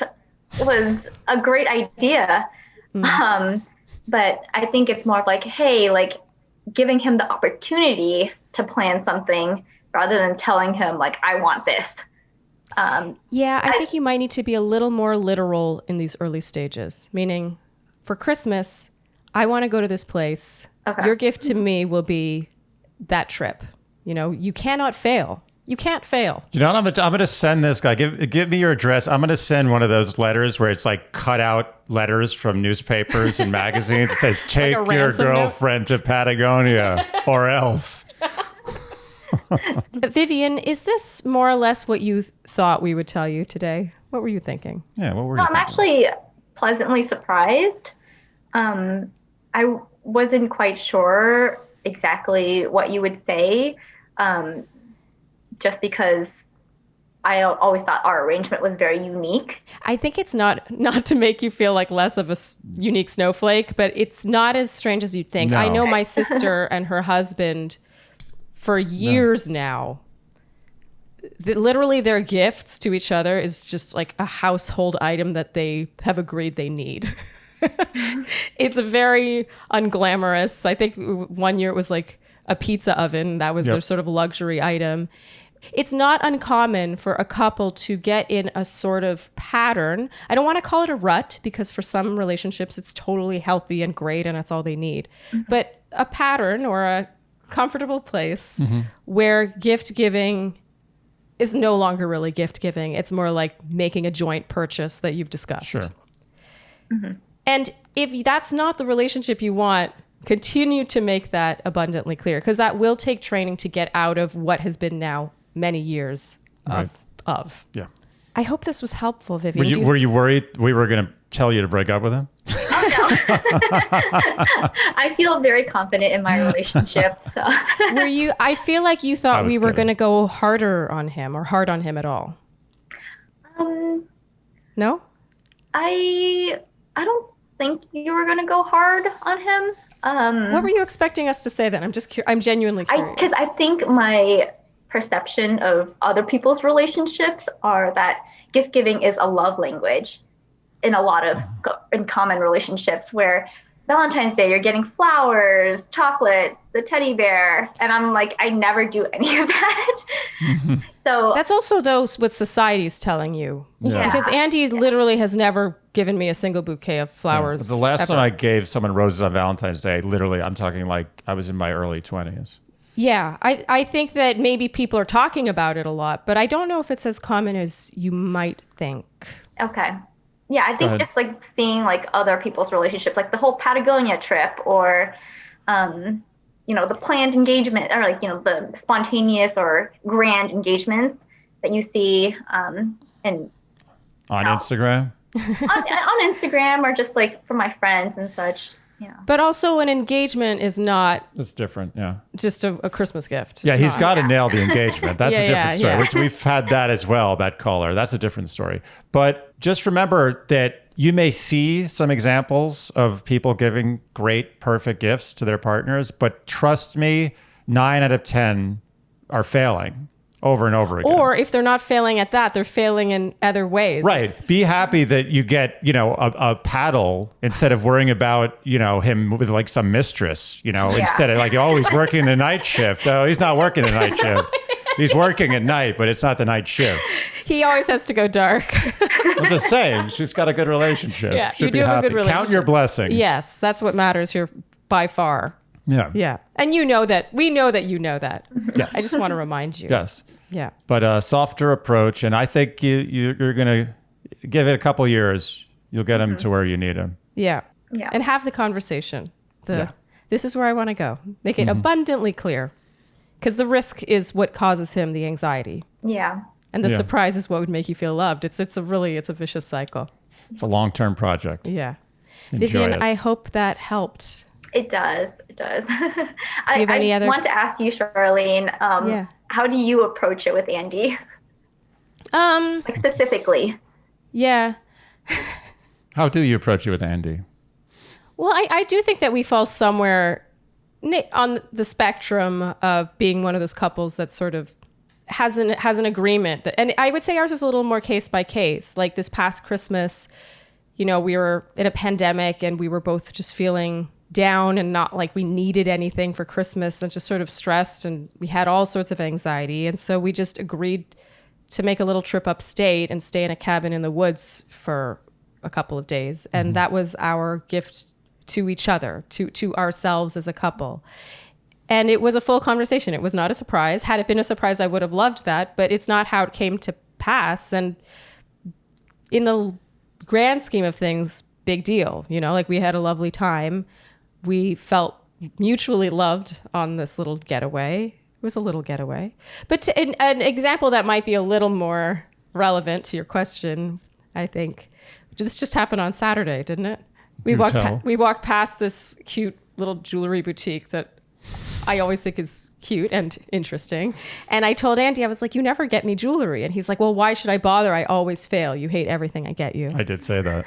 was a great idea. But I think it's more of like, hey, like giving him the opportunity to plan something rather than telling him like, I want this. I think you might need to be a little more literal in these early stages, meaning for Christmas, I want to go to this place. Okay. Your gift to me will be that trip. You know, you cannot fail. You can't fail. You know what? I'm going to send this guy. Give me your address. I'm going to send one of those letters where it's like cut out letters from newspapers and magazines. It says, take Like a your ransom note? girlfriend to Patagonia or else. Vivian, is this more or less what you thought we would tell you today? What were you thinking? Yeah, what were you I'm thinking? actually pleasantly surprised. I wasn't quite sure exactly what you would say, just because I always thought our arrangement was very unique. I think it's not to make you feel like less of a unique snowflake, but it's not as strange as you'd think. No. I know my sister and her husband for years now. Literally their gifts to each other is just like a household item that they have agreed they need. It's a very unglamorous. I think one year it was like a pizza oven. That was their sort of luxury item. It's not uncommon for a couple to get in a sort of pattern. I don't want to call it a rut because for some relationships it's totally healthy and great and that's all they need. But a pattern or a comfortable place where gift giving is no longer really gift giving. It's more like making a joint purchase that you've discussed. Sure. And if that's not the relationship you want, continue to make that abundantly clear because that will take training to get out of what has been now many years of. Yeah. I hope this was helpful, Vivian. Were you worried we were going to tell you to break up with him? I feel very confident in my relationship. So. Were you? I feel like you thought we were kidding. going to go harder on him or hard on him at all. No? I don't think you were gonna go hard on him. What were you expecting us to say then? I'm genuinely curious. Because I think my perception of other people's relationships are that gift giving is a love language in a lot of in common relationships where Valentine's Day, you're getting flowers, chocolates, the teddy bear. And I'm like, I never do any of that. So that's also what society's telling you. Yeah. Because Andy literally has never given me a single bouquet of flowers. The last ever. time I gave someone roses on Valentine's Day, literally, I'm talking like I was in my early 20s. Yeah, I think that maybe people are talking about it a lot, but I don't know if it's as common as you might think. Okay. Yeah, I think just like seeing like other people's relationships, like the whole Patagonia trip or, the planned engagement or like, the spontaneous or grand engagements that you see On Instagram? on Instagram or just like from my friends and such. Yeah. But also an engagement is not It's different, yeah. just a Christmas gift. Yeah, It's he's not. got to nail the engagement. That's a different story, yeah. which we've had that as well, that caller. That's a different story. But just remember that you may see some examples of people giving great, perfect gifts to their partners, but trust me, 9 out of 10 are failing over and over again. Or if they're not failing at that, they're failing in other ways. Right. Be happy that you get, a paddle instead of worrying about, him with like some mistress, instead of like, oh, he's working the night shift. Oh, he's not working the night shift. He's working at night, but it's not the night shift. He always has to go dark. I'm just saying, she's got a good relationship. Yeah, Should you be do have a happy. good relationship. Count your blessings. Yes, that's what matters here by far. Yeah. Yeah. And you know that. We know that you know that. Yes. I just want to remind you. Yes. Yeah. But a softer approach, and I think you're going to give it a couple years. You'll get him to where you need him. Yeah. Yeah. And have the conversation. This is where I want to go. Make it abundantly clear. Because the risk is what causes him the anxiety. Yeah. And the surprise is what would make you feel loved. It's a vicious cycle. It's a long-term project. Yeah. Enjoy Vivian, it. I hope that helped. It does. It does. Do you have any other? I want to ask you, Sharleen, how do you approach it with Andy? Like specifically. Yeah. How do you approach it with Andy? Well, I do think that we fall somewhere on the spectrum of being one of those couples that sort of has an agreement that, and I would say ours is a little more case by case. Like this past Christmas, we were in a pandemic and we were both just feeling down and not like we needed anything for Christmas and just sort of stressed, and we had all sorts of anxiety. And so we just agreed to make a little trip upstate and stay in a cabin in the woods for a couple of days. And that was our gift to each other, to ourselves as a couple. And it was a full conversation. It was not a surprise. Had it been a surprise, I would have loved that, but it's not how it came to pass. And in the grand scheme of things, big deal. Like we had a lovely time. We felt mutually loved on this little getaway. was a little getaway. But an example that might be a little more relevant to your question, I think. This just happened on Saturday, didn't it? We walked past this cute little jewelry boutique that I always think is cute and interesting. And I told Andy, I was like, you never get me jewelry. And he's like, well, why should I bother? I always fail. You hate everything I get you. I did say that.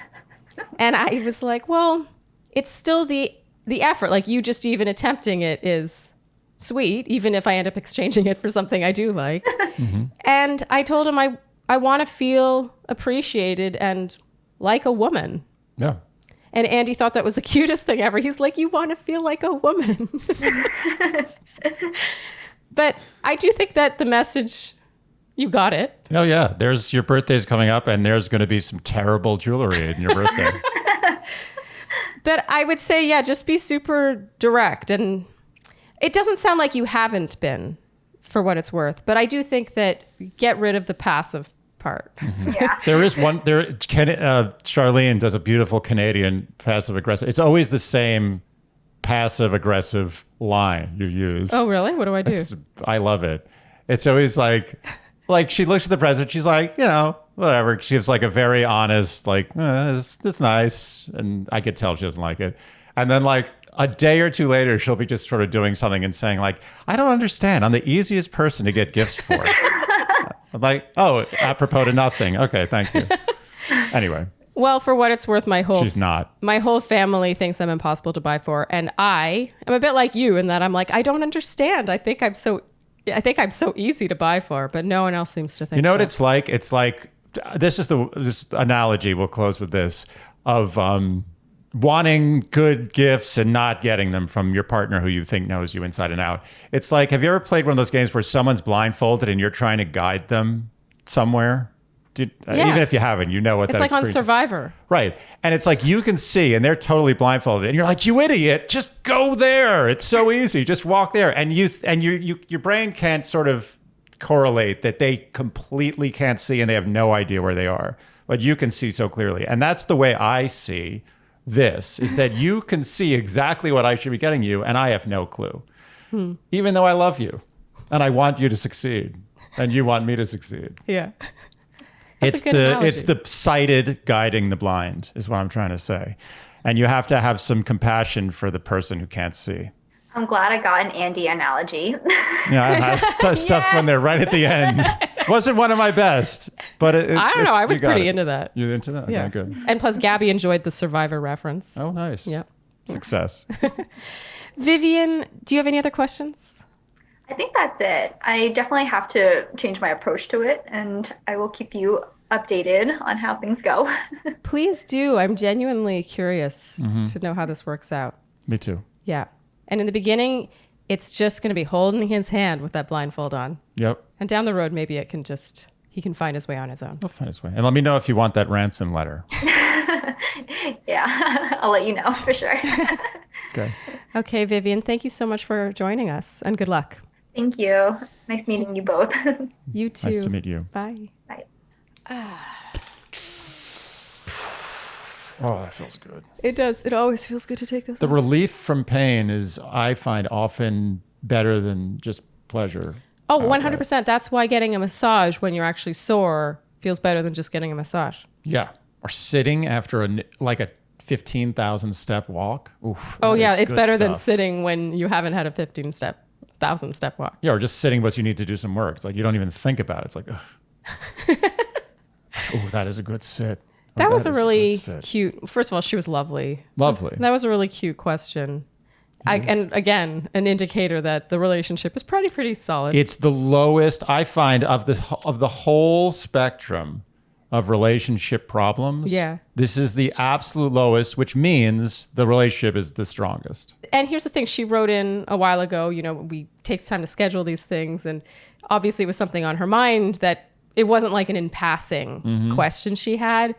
And I was like, well, it's still the effort. Like, you just even attempting it is sweet, even if I end up exchanging it for something I do like. Mm-hmm. And I told him I want to feel appreciated and like a woman. Yeah. And Andy thought that was the cutest thing ever. He's like, you want to feel like a woman. But I do think that the message, you got it. Oh, yeah. There's your birthday's coming up, and there's going to be some terrible jewelry in your birthday. But I would say, yeah, just be super direct. And it doesn't sound like you haven't been, for what it's worth. But I do think that get rid of the passive part. Mm-hmm. Yeah. There is one, Sharleen does a beautiful Canadian passive aggressive. It's always the same passive aggressive line you use. Oh, really? What do I do? I love it. It's always like she looks at the president, she's like, whatever. She gives like a very honest, like, it's nice. And I could tell she doesn't like it. And then like a day or two later, she'll be just sort of doing something and saying like, I don't understand. I'm the easiest person to get gifts for. I'm like, oh, apropos to nothing. Okay, thank you. Anyway. Well, for what it's worth, she's not. My whole family thinks I'm impossible to buy for. And I am a bit like you in that I'm like, I don't understand. I think I'm so easy to buy for, but no one else seems to think so. You know what it's like? It's like, this analogy, we'll close with this, of wanting good gifts and not getting them from your partner who you think knows you inside and out. It's like, have you ever played one of those games where someone's blindfolded and you're trying to guide them somewhere? Even if you haven't, you know what that experience is. It's like on Survivor. Right. And it's like you can see and they're totally blindfolded. And you're like, you idiot, just go there. It's so easy. Just walk there. And your brain can't sort of correlate that they completely can't see and they have no idea where they are. But you can see so clearly. And that's the way I see this, is that you can see exactly what I should be getting you, and I have no clue. Even though I love you, and I want you to succeed, and you want me to succeed. Yeah. It's the sighted guiding the blind, is what I'm trying to say. And you have to have some compassion for the person who can't see. I'm glad I got an Andy analogy. Yeah, I stuffed one there right at the end. Wasn't one of my best, but I don't know. I was pretty into that. You're into that? Yeah. Okay, good. And plus, Gabby enjoyed the Survivor reference. Oh, nice. Yeah. Success. Vivian, do you have any other questions? I think that's it. I definitely have to change my approach to it, and I will keep you updated on how things go. Please do. I'm genuinely curious to know how this works out. Me too. Yeah. And in the beginning, it's just going to be holding his hand with that blindfold on. Yep. And down the road, maybe he can find his way on his own. He'll find his way. And let me know if you want that ransom letter. Yeah, I'll let you know for sure. Okay. Okay, Vivian, thank you so much for joining us, and good luck. Thank you. Nice meeting you both. You too. Nice to meet you. Bye. Bye. Oh, that feels good. It does. It always feels good to take this. The relief from pain is, I find, often better than just pleasure. Oh, 100%. That's why getting a massage when you're actually sore feels better than just getting a massage. Yeah. Or sitting after a 15,000 step walk. Oof, oh, yeah. It's better than stuff. Sitting when you haven't had a 1,000 step walk. Yeah, or just sitting but you need to do some work. It's like you don't even think about it. It's like, oh, that is a good sit. That was a really cute. First of all, she was lovely. Lovely. That was a really cute question. And again, an indicator that the relationship is pretty solid. It's the lowest, I find, of the whole spectrum of relationship problems. Yeah. This is the absolute lowest, which means the relationship is the strongest. And here's the thing. She wrote in a while ago, we takes time to schedule these things. And obviously it was something on her mind that it wasn't like an in passing question she had,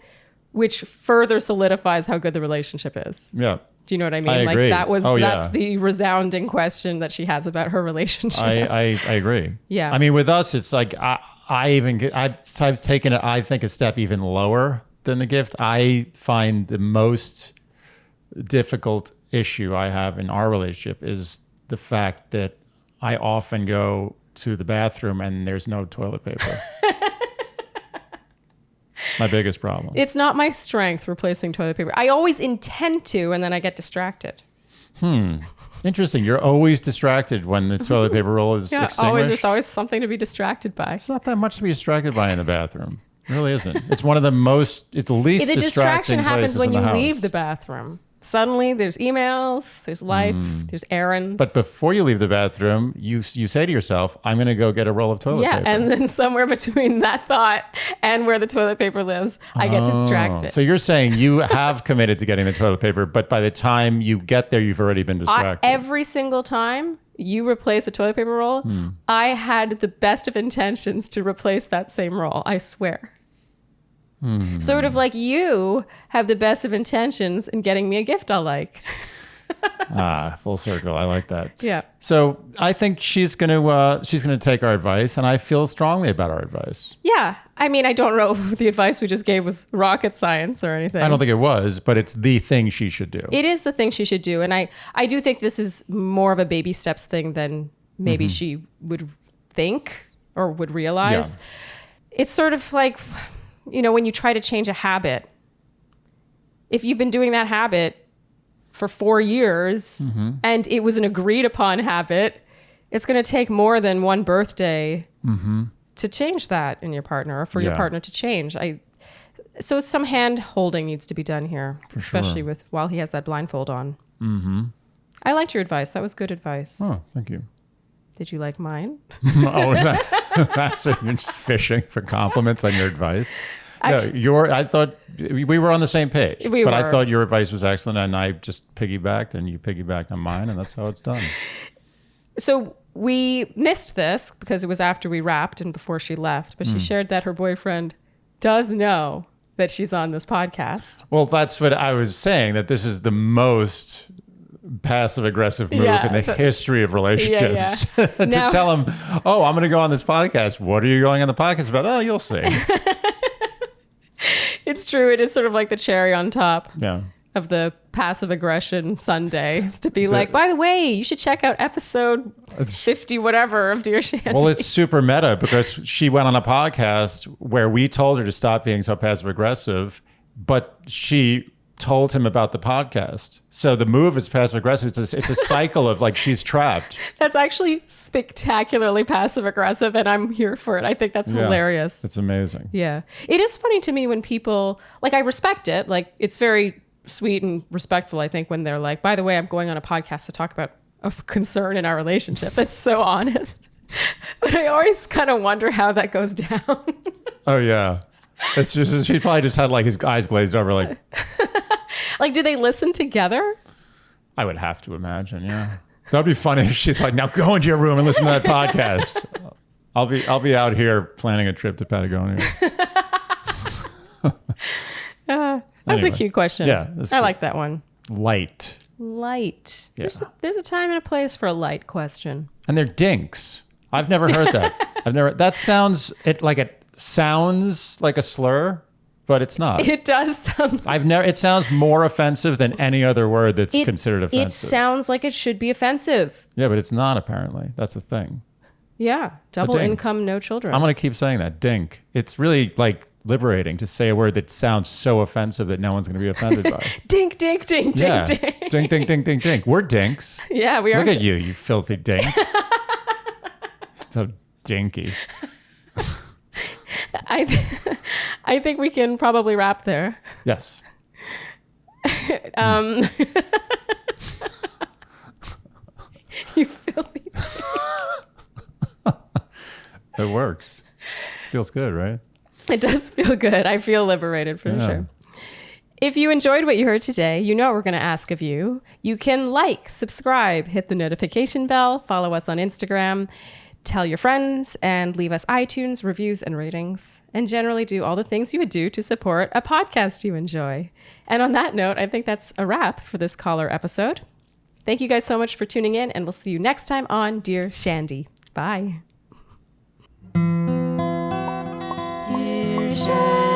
which further solidifies how good the relationship is. Yeah. Do you know what I mean? I agree. That's the resounding question that she has about her relationship. I agree. Yeah. I mean, with us, it's like I've taken it, I think, a step even lower than the gift. I find the most difficult issue I have in our relationship is the fact that I often go to the bathroom and there's no toilet paper. My biggest problem. It's not my strength replacing toilet paper. I always intend to, and then I get distracted. Interesting. You're always distracted when the toilet paper roll is extinguished. There's always something to be distracted by. It's not that much to be distracted by in the bathroom. It really isn't. It's one of the most, it's the least The distracting distraction happens places when in you the house. leave the bathroom. Suddenly there's emails, there's life, there's errands. But before you leave the bathroom, you say to yourself, I'm going to go get a roll of toilet paper. Yeah, and then somewhere between that thought and where the toilet paper lives, I get distracted. So you're saying you have committed to getting the toilet paper, but by the time you get there, you've already been distracted. Every single time you replace a toilet paper roll, I had the best of intentions to replace that same roll, I swear. Sort of like you have the best of intentions in getting me a gift I'll like. Full circle. I like that. Yeah. So I think she's gonna take our advice, and I feel strongly about our advice. Yeah. I mean, I don't know if the advice we just gave was rocket science or anything. I don't think it was, but it's the thing she should do. It is the thing she should do. And I do think this is more of a baby steps thing than maybe she would think or would realize. Yeah. It's sort of like, when you try to change a habit, if you've been doing that habit for 4 years and it was an agreed upon habit, it's going to take more than one birthday to change that in your partner or for your partner to change. So some hand holding needs to be done here, especially with while he has that blindfold on. I liked your advice. That was good advice. Oh, thank you. Did you like mine? Oh, is that's you're just fishing for compliments on your advice? I thought we were on the same page, but I thought your advice was excellent, and I just piggybacked, and you piggybacked on mine, and that's how it's done. So we missed this because it was after we wrapped and before she left, but she shared that her boyfriend does know that she's on this podcast. Well, that's what I was saying, that this is the most passive-aggressive move in the history of relationships. To tell him, oh, I'm going to go on this podcast. What are you going on the podcast about? Oh, you'll see. It's true. It is sort of like the cherry on top of the passive aggression Sunday. Is to be like, by the way, you should check out episode 50 whatever of Dear Shandy. Well, it's super meta because she went on a podcast where we told her to stop being so passive-aggressive, but she told him about the podcast. So the move is passive aggressive. It's a cycle of like she's trapped. That's actually spectacularly passive aggressive, and I'm here for it. I think that's hilarious. It's amazing. Yeah. It is funny to me when people, like, I respect it. Like, it's very sweet and respectful, I think, when they're like, by the way, I'm going on a podcast to talk about a concern in our relationship. That's so honest. But I always kind of wonder how that goes down. Oh, yeah. It's just, she probably just had like his eyes glazed over, like. Like, do they listen together? I would have to imagine, yeah. That'd be funny if she's like, now go into your room and listen to that podcast. I'll be out here planning a trip to Patagonia. That's a cute question. Yeah. I like that one. Light. Yeah. There's a time and a place for a light question. And they're dinks. I've never heard that. That sounds like a slur, but it's not. It does sound it sounds more offensive than any other word that's considered offensive. It sounds like it should be offensive. Yeah, but it's not, apparently. That's the thing. Yeah. Double income, no children. I'm going to keep saying that. Dink. It's really like liberating to say a word that sounds so offensive that no one's going to be offended by. Dink, dink, dink, yeah. dink, dink. Dink, dink, dink, dink, dink. We're dinks. Yeah, we are. Look at you filthy dink. So dinky. I think we can probably wrap there. Yes. You filthy dink. It works. Feels good, right? It does feel good. I feel liberated for sure. If you enjoyed what you heard today, you know what we're going to ask of you. You can like, subscribe, hit the notification bell, follow us on Instagram, tell your friends, and leave us iTunes reviews and ratings, and generally do all the things you would do to support a podcast you enjoy. And on that note, I think that's a wrap for this caller episode. Thank you guys so much for tuning in, and we'll see you next time on Dear Shandy. Bye. Dear Shandy.